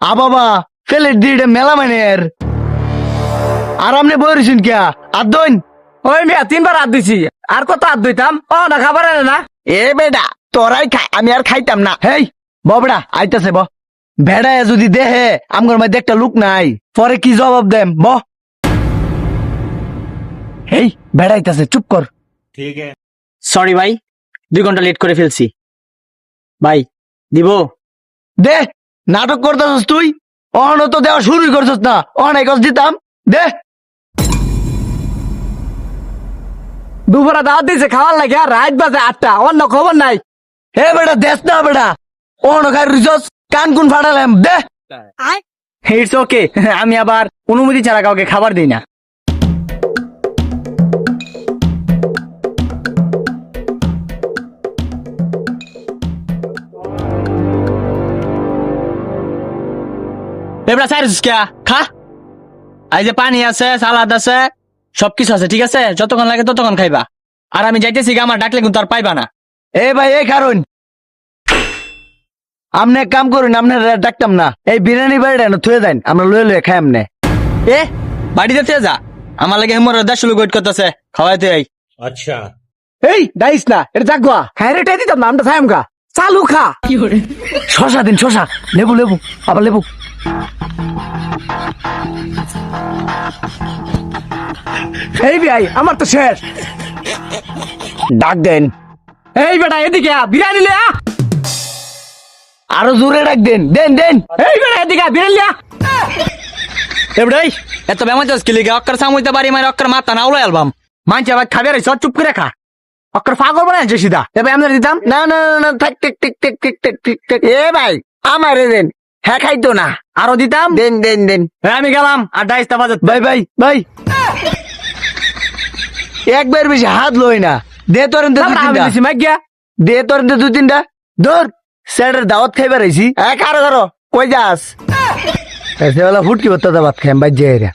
বাবা প্লেট দিয়ে মেলা মানের আর আপনি বইছেন কে আর দইন ওই মিয়া 3বার হাত দিছি আর কত হাত দিতাম না খাবার আনে না এ বেডা তোরাই খাই আমি আর খাইতাম না হেই ববড়া আইতাছে ব ভেড়ায় যদি দেহে আমগর মধ্যে একটা লুক নাই পরে কি জবাব দেম ব হেই বেড়াইতাছে চুপ কর সরি ভাই 2 ঘন্টা লেট করে ফেলছি ভাই দিব দে নাটক করতেছস তুই অহন তো দেওয়া শুরুই করছস না অনেক দিতাম দে দুপুরে দাওয়াত দিছে খাওয়ার লাগে আর রাত বাজে 8টা অন্য খবর নাই হে বেটা দেশ না বেটা অহন খাই রিসস কান কুন ফাটালাম দে ইটস ওকে আমি আবার অনুমতি ছাড়া কাউকে খাবার দিই না এবড়া সাইরস কে খা এই যে পানি আছে সালাদ আছে সবকিছু আছে ঠিক আছে যতক্ষণ লাগে ততক্ষণ খাইবা আর আমি যাইতেছি আমার ডাকলে কিন্তু আর পাইবা না এ ভাই এই কারণ আমনে এক কাম করুন আপনার ডাকতাম না এই বিরিয়ানি বাড়িটা না থুয়ে দেন আমরা লয়ে লয়ে খাই আমনে এ বাড়িতে তে যা আমার লাগে হেমর 10 লোক ওয়েট করতেছে খাওয়াইতে আই अच्छा এই দাইস না এটা জাগবা হ্যাঁ রে টাই দিতাম না আমরা খাইম গা চালু খা শশা দিন শশা লেবু লেবু আবার লেবু এই ভাই আমার তো শেষ ডাক দেন এই বেটা এদিকে আ বিরিয়ানি লে আ আরো জোরে ডাক দেন দেন দেন এই বেটা এদিকে আ বিরিয়ানি লে আ এবড়াই এত বেমাজাস কি লিগা অক্কর সামুইতে বাড়ি মারে অক্কর মাথা না উলাই অ্যালবাম মানছে আবার খাবে রে চুপ করে খা অক্কর পাগল বানাইছে সিধা এবার আমরা দিতাম না না না না থাক টিক টিক টিক টিক টিক টিক টিক এ ভাই আমারে দেন হ্যাঁ খাইতো না আরো দিতাম দেন দেন দেন আমি গেলাম আর 2:30টা বাজে ভাই ভাই ভাই একবার বেশি হাত লই না দে তোর দুই আমি তিনটা দিছি মাইগা দে তোর দুই তিনটা ধর স্যারের দাওয়াত খাইবার আইছি কারো কারো কই যাস এসে বেলা ফুটকি ভত্তা ভাত খাইম বাজ্যে